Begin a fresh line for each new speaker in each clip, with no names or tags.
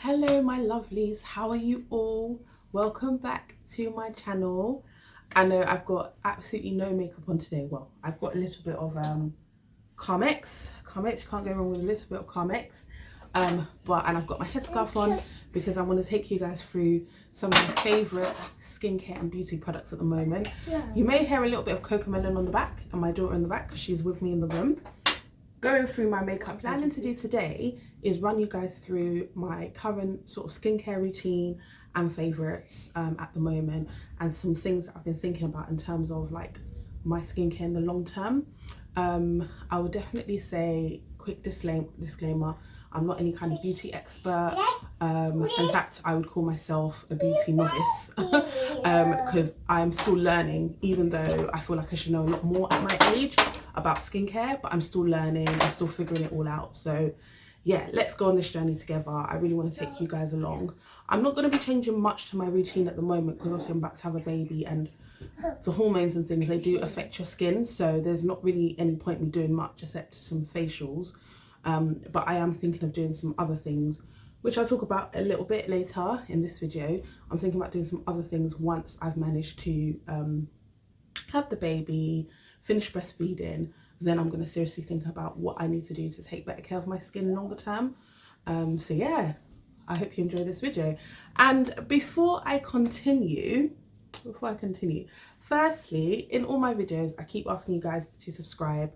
Hello my lovelies, how are you all? Welcome back to my channel. I know I've got absolutely no makeup on today. Well, I've got a little bit of Carmex, you can't go wrong with a little bit of Carmex. And I've got my headscarf on because I want to take you guys through some of my favourite skincare and beauty products at the moment. You may hear a little bit of Cocomelon on the back and my daughter in the back because she's with me in the room. Going through my makeup, planning to do today is run you guys through my current sort of skincare routine and favourites at the moment, and some things that I've been thinking about in terms of like my skincare in the long term. I would definitely say, quick disclaimer, I'm not any kind of beauty expert. In fact, I would call myself a beauty novice because I'm still learning, even though I feel like I should know a lot more at my age about skincare, but I'm still learning, I'm still figuring it all out. So yeah, let's go on this journey together. I really want to take you guys along. I'm not going to be changing much to my routine at the moment because obviously I'm about to have a baby, and the hormones and things, they do affect your skin, so there's not really any point me doing much except some facials. But I am thinking of doing some other things, which I'll talk about a little bit later in this video. I'm thinking about doing some other things once I've managed to have the baby, finish breastfeeding. Then I'm going to seriously think about what I need to do to take better care of my skin longer term. So yeah, I hope you enjoy this video. And before I continue, firstly, in all my videos, I keep asking you guys to subscribe,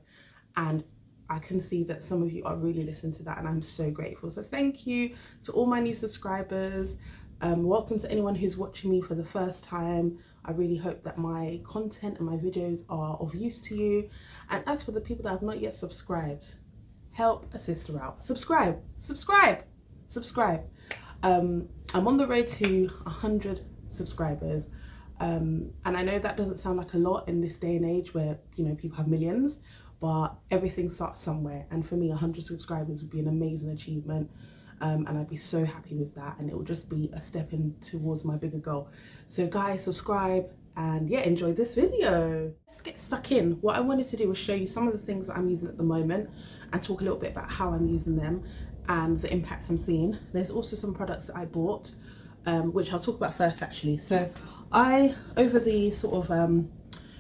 and I can see that some of you are really listening to that, and I'm so grateful. So thank you to all my new subscribers. Welcome to anyone who's watching me for the first time. I really hope that my content and my videos are of use to you. And as for the people that have not yet subscribed, help a sister out. Subscribe. I'm on the road to 100 subscribers. And I know that doesn't sound like a lot in this day and age where, you know, people have millions, but everything starts somewhere. And for me, 100 subscribers would be an amazing achievement. And I'd be so happy with that, and it will just be a step in towards my bigger goal. So guys, subscribe, and yeah, enjoy this video. Let's get stuck in. What I wanted to do was show you some of the things that I'm using at the moment and talk a little bit about how I'm using them and the impact I'm seeing. There's also some products that I bought, which I'll talk about first actually. So over the sort of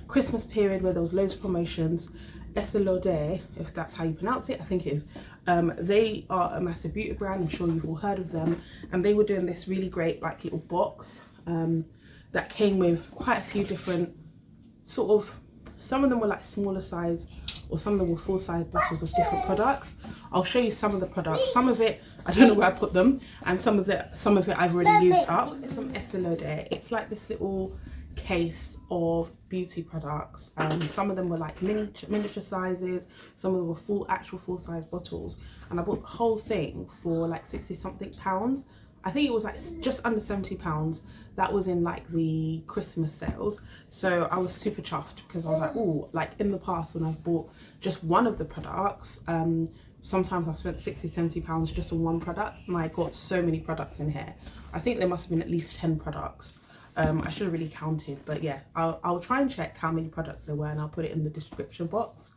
Christmas period where there was loads of promotions, Estée Lauder, if that's how you pronounce it, I think it is. They are a massive beauty brand. I'm sure you've all heard of them. And they were doing this really great like little box that came with quite a few different sort of, some of them were like smaller size, or some of them were full size bottles of different products. I'll show you some of the products. Some of it, I don't know where I put them, and some of it I've already used up. It's from Estée Lauder. It's like this little case of beauty products. Some of them were like miniature sizes, some of them were actual full size bottles, and I bought the whole thing for like 60 something pounds. I think it was like just under 70 pounds. That was in like the Christmas sales, so I was super chuffed because I was like, oh, like in the past when I've bought just one of the products, sometimes I've spent 60-70 pounds just on one product, and I got so many products in here. I think there must have been at least 10 products. I should have really counted, but yeah, I'll try and check how many products there were, and I'll put it in the description box.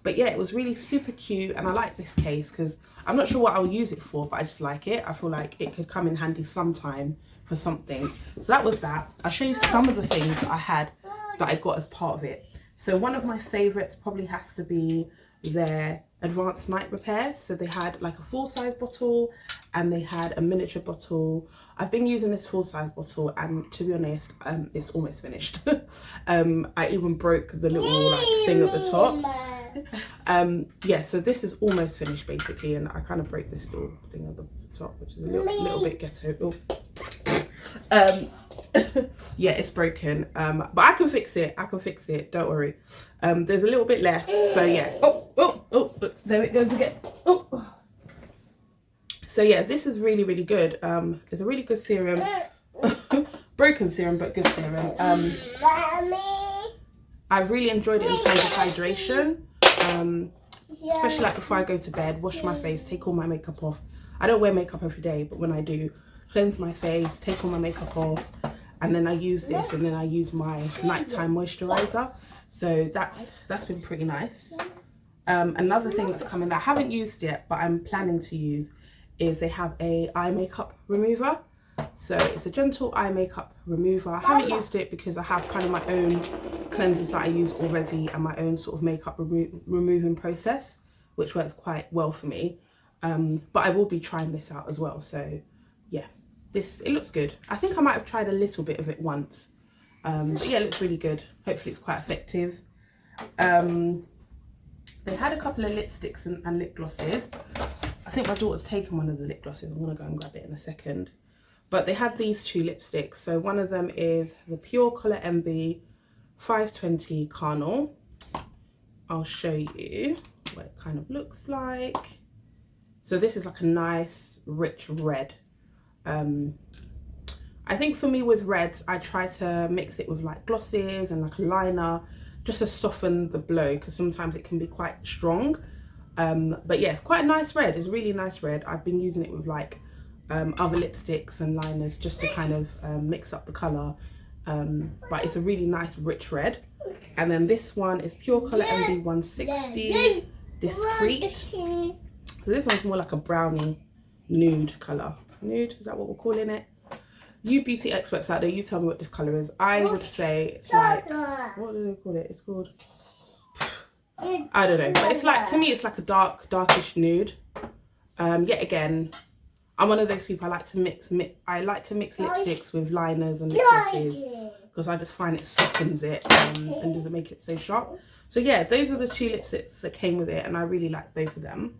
But yeah, it was really super cute, and I like this case because I'm not sure what I'll use it for, but I just like it. I feel like it could come in handy sometime for something. So that was that. I'll show you some of the things that I had that I got as part of it. So one of my favorites probably has to be their advanced night repair. So they had like a full-size bottle and they had a miniature bottle. I've been using this full-size bottle, and to be honest, it's almost finished. I even broke the little like thing at the top. Yeah, so this is almost finished basically, and I kind of broke this little thing at the top, which is a little bit ghetto. Yeah, it's broken, but I can fix it, don't worry. There's a little bit left, so yeah. Oh, there it goes again. So yeah, this is really good. It's a really good serum. Broken serum, but good serum. I've really enjoyed it in terms of hydration, especially like before I go to bed, wash my face, take all my makeup off. I don't wear makeup every day, but when I do, cleanse my face, take all my makeup off, and then I use this, and then I use my nighttime moisturizer. So that's been pretty nice. Another thing that's coming that I haven't used yet, but I'm planning to use, is they have a eye makeup remover. So it's a gentle eye makeup remover. I haven't used it because I have kind of my own cleansers that I use already and my own sort of makeup removing process, which works quite well for me. But I will be trying this out as well. So yeah, it looks good. I think I might have tried a little bit of it once. But yeah, it looks really good. Hopefully it's quite effective. They had a couple of lipsticks and lip glosses. I think my daughter's taken one of the lip glosses. I'm gonna go and grab it in a second. But they had these two lipsticks. So one of them is the Pure Colour MB 520 Carnal. I'll show you what it kind of looks like. So this is like a nice rich red. I think for me with reds, I try to mix it with like glosses and like a liner just to soften the blow, because sometimes it can be quite strong. But yeah, it's quite a nice red. It's a really nice red. I've been using it with like other lipsticks and liners just to kind of mix up the colour. But it's a really nice rich red. And then this one is Pure Colour MB 160 Discreet. So this one's more like a brownie nude colour. Nude, is that what we're calling it? You beauty experts out there, you tell me what this colour is. I would say it's like, what do they call it? It's called, I don't know. But it's like, to me, it's like a darkish nude. Yet again, I'm one of those people, I like to mix lipsticks with liners and lip glosses, because I just find it softens it and doesn't make it so sharp. So yeah, those are the two lipsticks that came with it, and I really like both of them.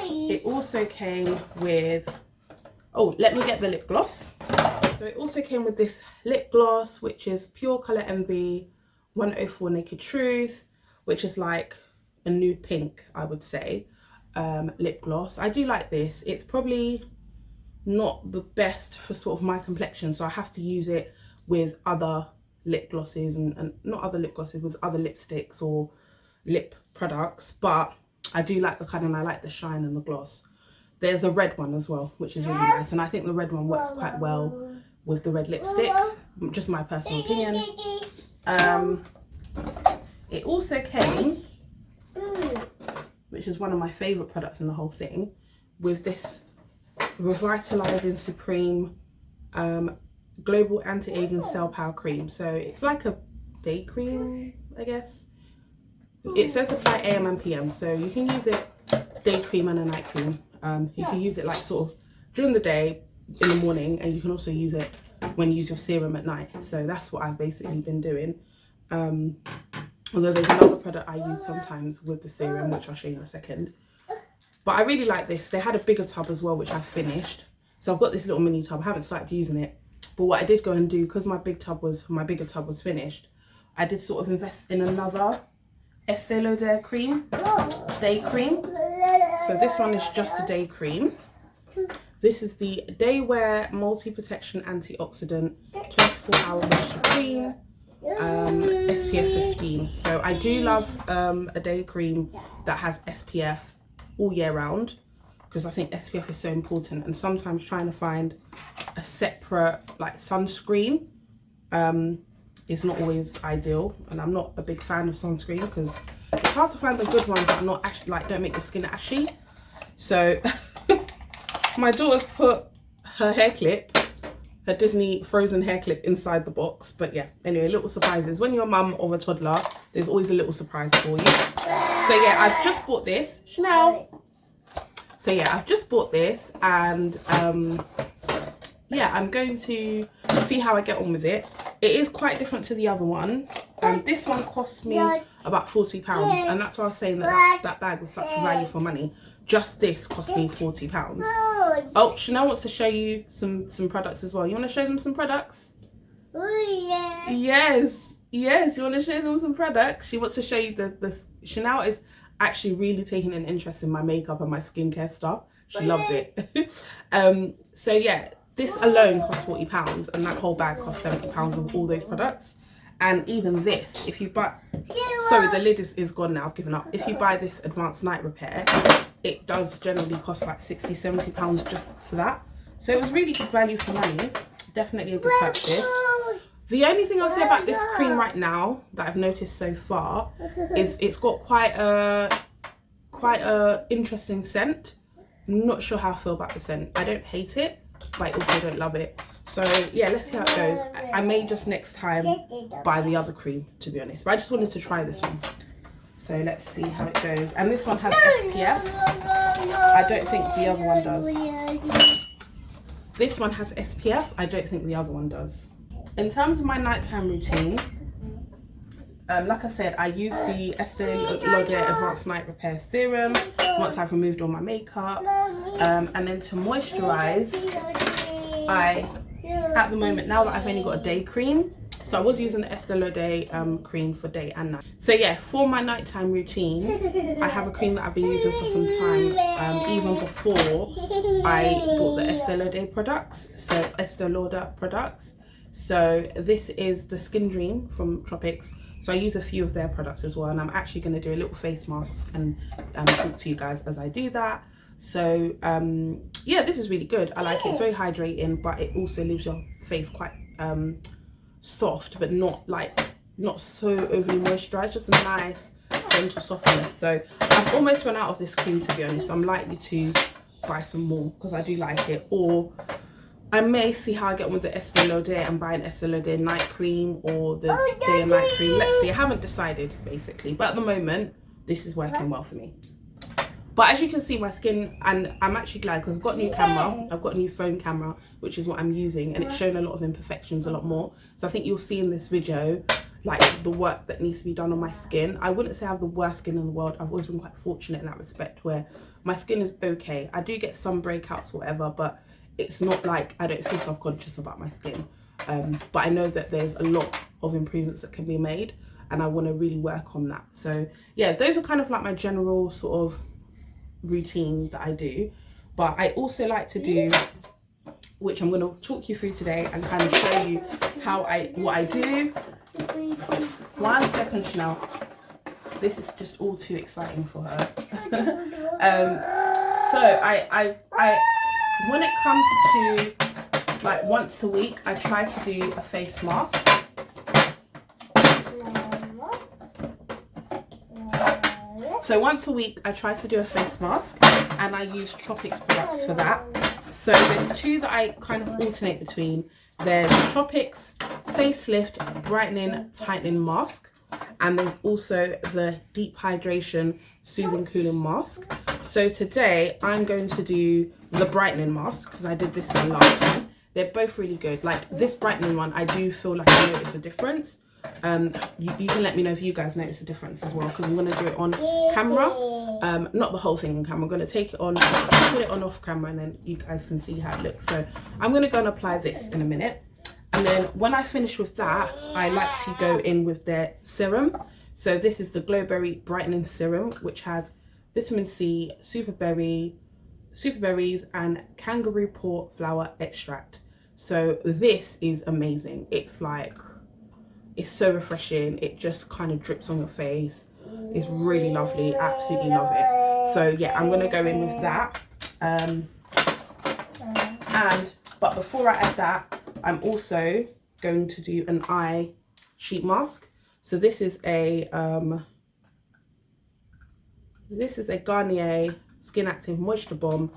It also came with, oh, let me get the lip gloss. So it also came with this lip gloss, which is Pure Colour MB 104 Naked Truth, which is like a nude pink, I would say, lip gloss. I do like this. It's probably not the best for sort of my complexion, so I have to use it with other lip glosses and not other lip glosses, with other lipsticks or lip products. But I do like the colour and I like the shine and the gloss. There's a red one as well, which is really nice, and I think the red one works quite well with the red lipstick, just my personal opinion. It also came, which is one of my favourite products in the whole thing, with this Revitalizing Supreme Global Anti-Aging Cell Power Cream. So it's like a day cream, I guess. It says apply AM and PM, so you can use it day cream and a night cream. You can use it like sort of during the day, in the morning, and you can also use it when you use your serum at night. So that's what I've basically been doing. Although there's another product I use sometimes with the serum, which I'll show you in a second. But I really like this. They had a bigger tub as well, which I finished. So I've got this little mini tub. I haven't started using it. But what I did go and do, because my bigger tub was finished, I did sort of invest in another Estée Lauder cream, day cream. So this one is just a day cream. This is the Day Wear Multi Protection Antioxidant 24-hour moisture cream, SPF 15. So I do love a day cream that has SPF all year round, because I think SPF is so important, and sometimes trying to find a separate like sunscreen is not always ideal, and I'm not a big fan of sunscreen because it's hard to find the good ones that are not actually like don't make your skin ashy. So my daughter's put her hair clip, her Disney Frozen hair clip, inside the box. But yeah, anyway, little surprises. When you're a mum of a toddler, there's always a little surprise for you. So yeah, I've just bought this, Chanel. So yeah, I've just bought this, and yeah, I'm going to see how I get on with it. It is quite different to the other one. This one cost me about £40, and that's why I was saying that bag was such value for money. Just this cost me £40. Oh, Chanel wants to show you some products as well. You want to show them some products?
Oh, yeah.
Yes, you want to show them some products? She wants to show you the Chanel is actually really taking an interest in my makeup and my skincare stuff. She loves it. So yeah, this alone costs £40, and that whole bag costs £70 of all those products. And even this, if you buy, sorry, the lid is gone now, I've given up. If you buy this advanced night repair, it does generally cost like £60-70 just for that. So it was really good value for money. Definitely a good purchase. The only thing I'll say about this cream right now that I've noticed so far is it's got quite a quite a interesting scent. Not sure how I feel about the scent. I don't hate it, but I also don't love it. So yeah, let's see how it goes. I may just next time buy the other cream, to be honest, but I just wanted to try this one. So let's see how it goes. And this one has SPF. I don't think the other one does. This one has SPF. I don't think the other one does. In terms of my nighttime routine, like I said, I use the Estée Lauder Advanced Night Repair Serum once I've removed all my makeup. And then to moisturize, at the moment, now that I've only got a day cream, so I was using the Estée Lauder cream for day and night. So yeah, for my nighttime routine, I have a cream that I've been using for some time, even before I bought the Estée Lauder products. So this is the Skin Dream from Tropics. So I use a few of their products as well, and I'm actually going to do a little face mask and talk to you guys as I do that. So yeah, this is really good. I like it. It's very hydrating, but it also leaves your face quite soft, but not so overly moisturized. Just a nice gentle softness. So I've almost run out of this cream, to be honest. I'm likely to buy some more because I do like it, or I may see how I get on with the Estée Lauder and buy an Estée Lauder night cream or the day and night cream. Let's see. I haven't decided, basically, but at the moment this is working well for me. But as you can see, my skin, and I'm actually glad because I've got a new camera. I've got a new phone camera, which is what I'm using, and it's shown a lot of imperfections a lot more. So I think you'll see in this video like the work that needs to be done on my skin. I wouldn't say I have the worst skin in the world. I've always been quite fortunate in that respect, where my skin is okay. I do get some breakouts or whatever, but it's not like I don't feel self-conscious about my skin. But I know that there's a lot of improvements that can be made, and I want to really work on that. So yeah, those are kind of like my general sort of routine that I do. But I also like to do, which I'm going to talk you through today and kind of show you what I do. 1 second, Chanel. This is just all too exciting for her. So I when it comes to like once a week, I try to do a face mask. So once a week, I try to do a face mask, and I use Tropics products for that. So there's two that I kind of alternate between. There's Tropics Facelift Brightening Tightening Mask, and there's also the Deep Hydration Soothing Cooling Mask. So today I'm going to do the brightening mask because I did this one last time. They're both really good. Like this brightening one, I do feel like I notice a difference. You can let me know if you guys notice a difference as well, because I'm going to do it on camera. Not the whole thing on camera. I'm going to take it on, put it on off camera, and then you guys can see how it looks. So I'm going to go and apply this in a minute. And then when I finish with that, I like to go in with their serum. So this is the Glowberry Brightening Serum, which has vitamin C, super berries, and kangaroo paw flower extract. So this is amazing. It's so refreshing. It just kind of drips on your face. It's really lovely. Absolutely love it. So yeah, I'm gonna go in with that. But before I add that, I'm also going to do an eye sheet mask. So this is a Garnier Skin Active Moisture Bomb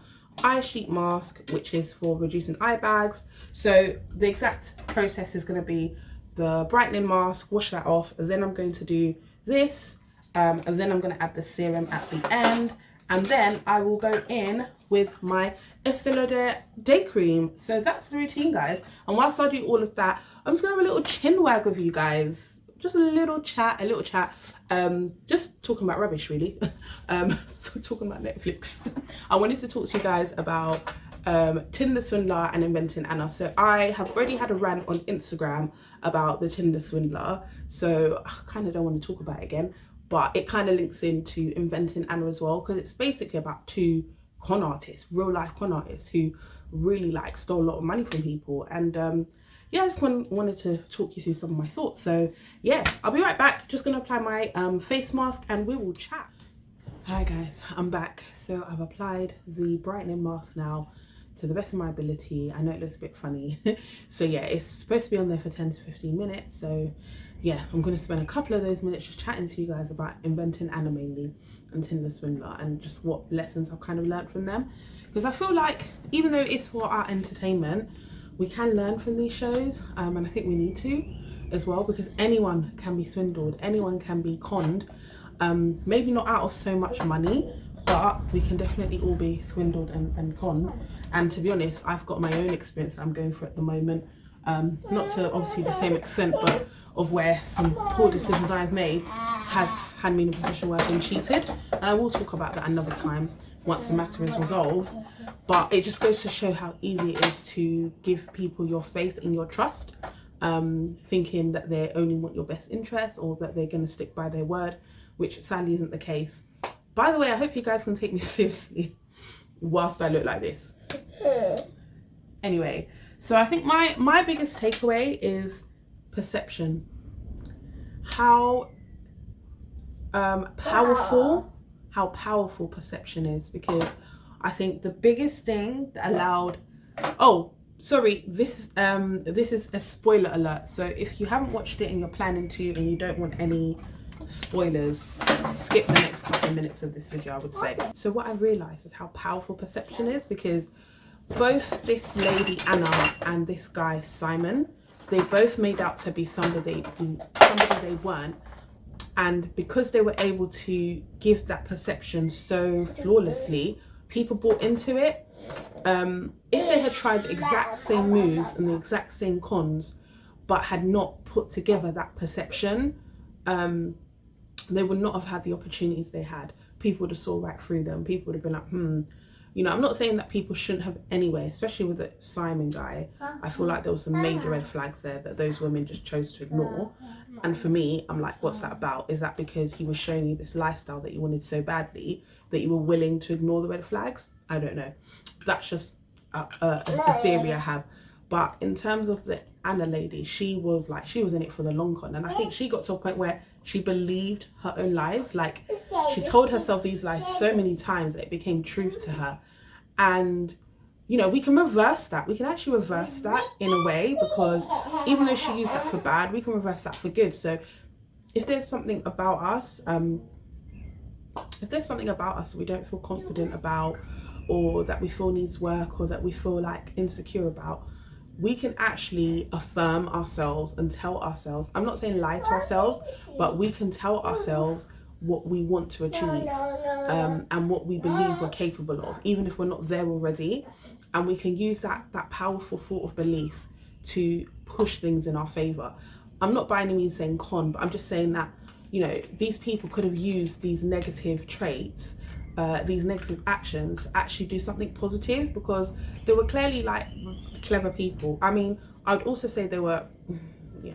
eye sheet mask, which is for reducing eye bags. So the exact process is going to be the brightening mask, wash that off, and then I'm going to do this, and then I'm going to add the serum at the end, and then I will go in with my Estée Lauder day cream. So that's the routine, guys. And whilst I do all of that, I'm just gonna have a little chin wag with you guys. Just a little chat, just talking about rubbish, really. Talking about Netflix. I wanted to talk to you guys about Tinder Swindler and Inventing Anna. So I have already had a rant on Instagram about the Tinder Swindler, so I kind of don't want to talk about it again, but it kind of links into Inventing Anna as well, because it's basically about two con artists, real life con artists, who really stole a lot of money from people. And yeah, I just wanted to talk you through some of my thoughts. So yeah, I'll be right back. Just gonna apply my face mask and we will chat. Hi guys, I'm back. So I've applied the brightening mask now to the best of my ability. I know it looks a bit funny. So yeah, it's supposed to be on there for 10 to 15 minutes. So yeah, I'm gonna spend a couple of those minutes just chatting to you guys about Inventing Anna mainly. and Tinder Swindler, and just what lessons I've kind of learned from them. Because I feel like even though it's for our entertainment, we can learn from these shows, and I think we need to as well, because anyone can be swindled, anyone can be conned, maybe not out of so much money, but we can definitely all be swindled and conned. And to be honest, I've got my own experience that I'm going through at the moment, not to obviously the same extent, but of where some poor decisions I've made has had me in a position where I've been cheated, and I will talk about that another time once the matter is resolved. But it just goes to show how easy it is to give people your faith and your trust, thinking that they only want your best interest or that they're going to stick by their word, which sadly isn't the case. By the way, I hope you guys can take me seriously whilst I look like this. Anyway, so I think my biggest takeaway is perception. How powerful perception is, because I think the biggest thing that allowed, this is a spoiler alert, so if you haven't watched it and you're planning to and you don't want any spoilers, skip the next couple of minutes of this video, I would say. So what I've realized is how powerful perception is, because both this lady Anna and this guy Simon, they both made out to be somebody they weren't. And because they were able to give that perception so flawlessly, people bought into it. If they had tried the exact same moves and the exact same cons, but had not put together that perception, they would not have had the opportunities they had. People would have saw right through them. People would have been like, You know, I'm not saying that people shouldn't have anyway, especially with the Simon guy. I feel like there was some major red flags there that those women just chose to ignore. And for me, I'm like, what's that about? Is that because he was showing you this lifestyle that you wanted so badly that you were willing to ignore the red flags? I don't know. That's just a theory I have. But in terms of the Anna lady, she was in it for the long con. And I think she got to a point where she believed her own lies. Like, she told herself these lies so many times that it became truth to her. And, you know, we can reverse that. We can actually reverse that in a way, because even though she used that for bad, we can reverse that for good. So if there's something about us, that we don't feel confident about, or that we feel needs work, or that we feel like insecure about, we can actually affirm ourselves and tell ourselves, I'm not saying lie to ourselves, but we can tell ourselves what we want to achieve, and what we believe we're capable of, even if we're not there already. And we can use that powerful thought of belief to push things in our favor. I'm not by any means saying con, but I'm just saying that, you know, these people could have used these negative traits, these negative actions, to actually do something positive, because they were clearly like clever people. I mean, I would also say they were,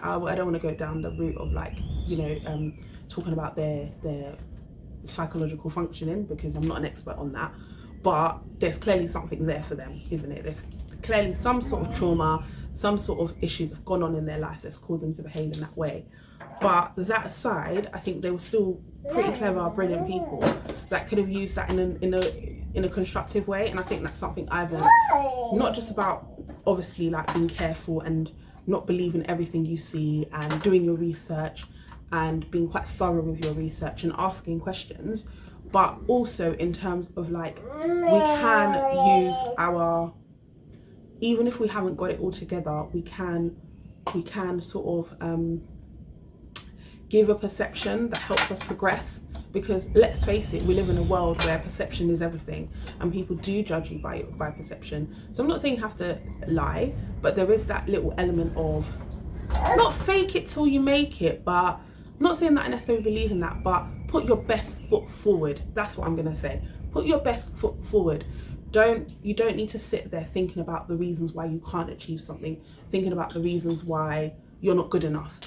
I don't want to go down the route of like, you know, talking about their psychological functioning, because I'm not an expert on that, but there's clearly something there for them, isn't it? There's clearly some sort of trauma, some sort of issue that's gone on in their life that's caused them to behave in that way. But that aside, I think they were still pretty clever, brilliant people that could have used that in a constructive way. And I think that's something I've learned, not just about obviously like being careful and not believing everything you see, and doing your research and being quite thorough with your research and asking questions, but also in terms of like, we can use our, even if we haven't got it all together, we can sort of give a perception that helps us progress. Because let's face it, we live in a world where perception is everything, and people do judge you by perception. So I'm not saying you have to lie, but there is that little element of not fake it till you make it, but I'm not saying that I necessarily believe in that, but put your best foot forward. That's what I'm gonna say. Put your best foot forward. You don't need to sit there thinking about the reasons why you can't achieve something, thinking about the reasons why you're not good enough,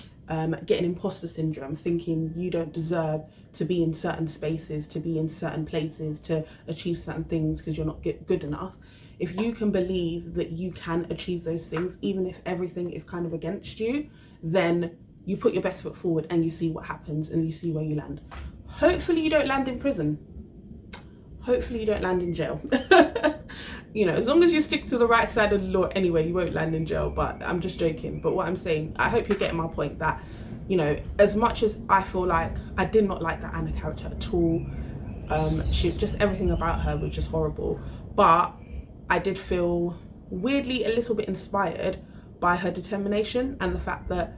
getting imposter syndrome, thinking you don't deserve to be in certain spaces, to be in certain places, to achieve certain things because you're not good enough. If you can believe that you can achieve those things, even if everything is kind of against you, then you put your best foot forward and you see what happens and you see where you land. Hopefully you don't land in prison. Hopefully you don't land in jail. You know, as long as you stick to the right side of the law anyway, you won't land in jail. But I'm just joking. But what I'm saying, I hope you're getting my point, that, you know, as much as I feel like I did not like that Anna character at all, She just, everything about her was just horrible. But I did feel weirdly a little bit inspired by her determination and the fact that,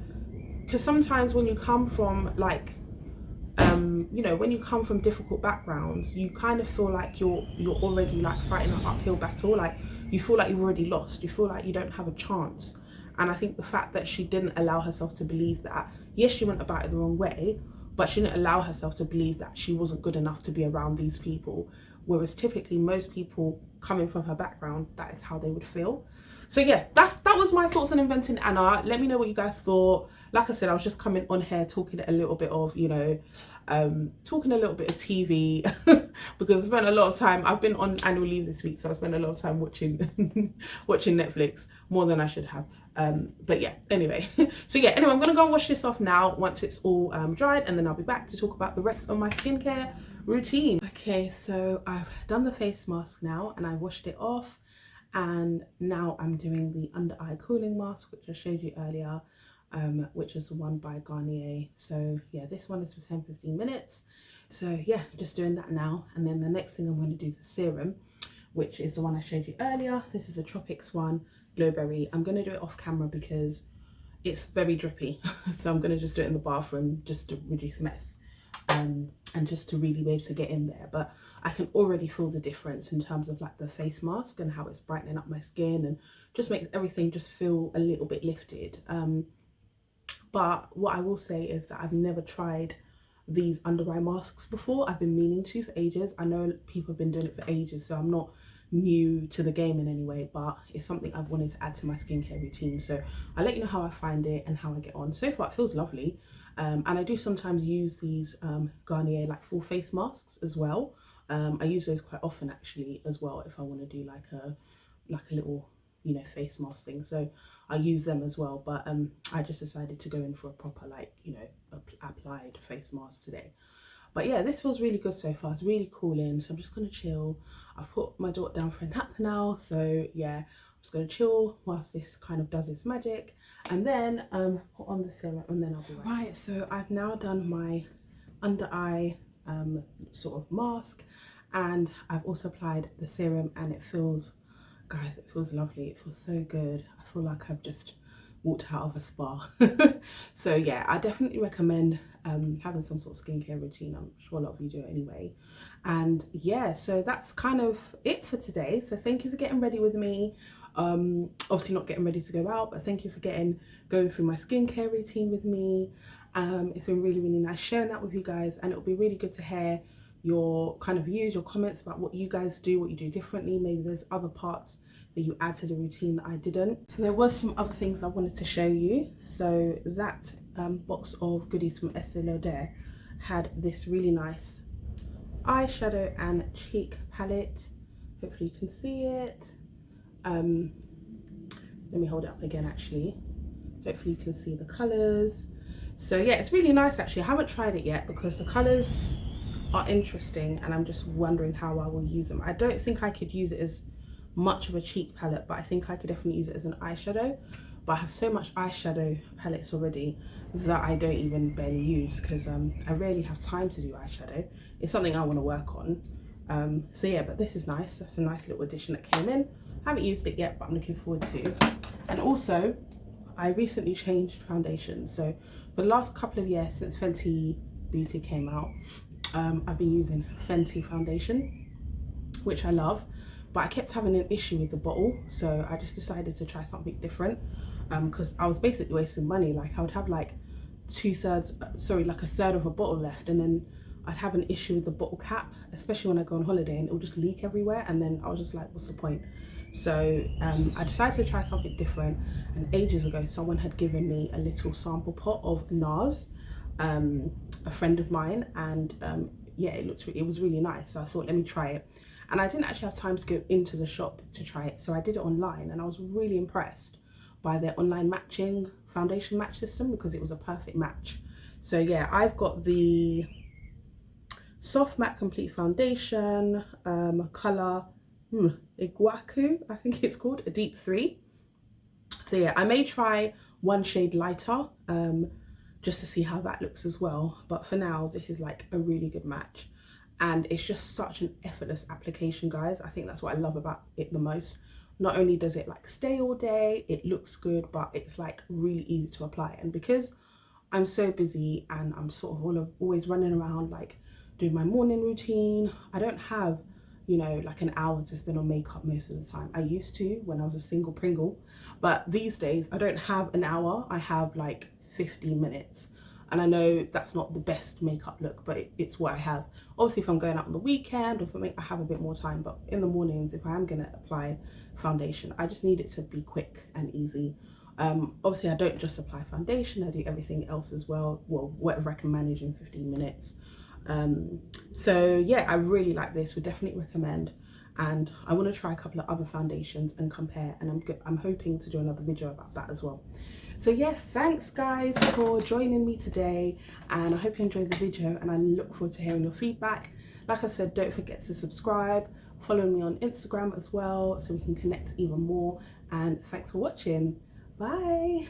because sometimes when you come from like you know, when you come from difficult backgrounds, you kind of feel like you're already like fighting an uphill battle. Like you feel like you've already lost, you feel like you don't have a chance. And I think the fact that she didn't allow herself to believe that, yes, she went about it the wrong way, but she didn't allow herself to believe that she wasn't good enough to be around these people. Whereas typically most people coming from her background, that is how they would feel. So yeah, that was my thoughts on Inventing Anna. Let me know what you guys thought. Like I said, I was just coming on here talking a little bit of, you know, talking a little bit of TV because I spent a lot of time, I've been on annual leave this week, so I spent a lot of time watching watching Netflix, more than I should have. But yeah, anyway. So yeah, anyway, I'm gonna go and wash this off now once it's all dried, and then I'll be back to talk about the rest of my skincare routine. Okay, so I've done the face mask now and I washed it off, and now I'm doing the under eye cooling mask, which I showed you earlier, which is the one by Garnier. So yeah, this one is for 10-15 minutes. So yeah, just doing that now, and then the next thing I'm going to do is the serum, which is the one I showed you earlier. This is a Tropics one, Glowberry. I'm going to do it off camera because it's very drippy, so I'm going to just do it in the bathroom just to reduce mess, and just to really be able to get in there. But I can already feel the difference in terms of like the face mask and how it's brightening up my skin and just makes everything just feel a little bit lifted. But what I will say is that I've never tried these under eye masks before. I've been meaning to for ages. I know people have been doing it for ages, so I'm not new to the game in any way, but it's something I've wanted to add to my skincare routine. So I'll let you know how I find it and how I get on. So far it feels lovely, and I do sometimes use these Garnier like full face masks as well. I use those quite often actually as well if I want to do like a little, you know, face mask thing. So I use them as well, but I just decided to go in for a proper like, you know, applied face mask today. But yeah, this feels really good so far. It's really cooling, so I'm just gonna chill. I've put my daughter down for a nap now, so yeah, I'm just gonna chill whilst this kind of does its magic, and then put on the serum, and then I'll be right. So I've now done my under eye sort of mask, and I've also applied the serum, and it feels, guys, it feels lovely. It feels so good. I feel like I've just walked out of a spa. So yeah, I definitely recommend having some sort of skincare routine. I'm sure a lot of you do it anyway. And yeah, so that's kind of it for today. So thank you for getting ready with me. Obviously not getting ready to go out, but thank you for going through my skincare routine with me. It's been really, really nice sharing that with you guys, and it'll be really good to hear your kind of views, your comments about what you guys do, what you do differently. Maybe there's other parts that you add to the routine that I didn't. So there was some other things I wanted to show you. So that box of goodies from Estée Lauder had this really nice eyeshadow and cheek palette. Hopefully you can see it. Let me hold it up again actually. Hopefully you can see the colors. So yeah, it's really nice actually. I haven't tried it yet because the colors are interesting and I'm just wondering how I will use them. I don't think I could use it as much of a cheek palette, but I think I could definitely use it as an eyeshadow. But I have so much eyeshadow palettes already that I don't even barely use because I rarely have time to do eyeshadow. It's something I want to work on. So yeah, but this is nice. That's a nice little addition that came in. I haven't used it yet, but I'm looking forward to. And also, I recently changed foundation. So for the last couple of years since Fenty Beauty came out, I've been using Fenty foundation, which I love, but I kept having an issue with the bottle, so I just decided to try something different, because I was basically wasting money. Like I would have like a third of a bottle left, and then I'd have an issue with the bottle cap, especially when I go on holiday, and it would just leak everywhere, and then I was just like, what's the point? So I decided to try something different, and ages ago someone had given me a little sample pot of NARS, a friend of mine, and yeah, it was really nice, so I thought, let me try it. And I didn't actually have time to go into the shop to try it, so I did it online, and I was really impressed by their online matching foundation match system because it was a perfect match. So yeah, I've got the Soft Matte Complete Foundation, colour Iguaku, I think it's called, a deep 3. So yeah, I may try one shade lighter just to see how that looks as well, but for now this is like a really good match. and it's just such an effortless application, guys. I think that's what I love about it the most. Not only does it like stay all day, it looks good, but it's like really easy to apply. And because I'm so busy and I'm sort of always running around like doing my morning routine, I don't have, you know, like an hour to spend on makeup most of the time. I used to when I was a single Pringle, but these days I don't have an hour, I have like 15 minutes. And I know that's not the best makeup look, but it's what I have. Obviously, if I'm going out on the weekend or something, I have a bit more time. But in the mornings, if I am going to apply foundation, I just need it to be quick and easy. Obviously, I don't just apply foundation, I do everything else as well. Well, whatever I can manage in 15 minutes. So yeah, I really like this, would definitely recommend. And I want to try a couple of other foundations and compare, and I'm hoping to do another video about that as well. So yeah, thanks guys for joining me today, and I hope you enjoyed the video, and I look forward to hearing your feedback. Like I said, don't forget to subscribe, follow me on Instagram as well so we can connect even more, and thanks for watching. Bye.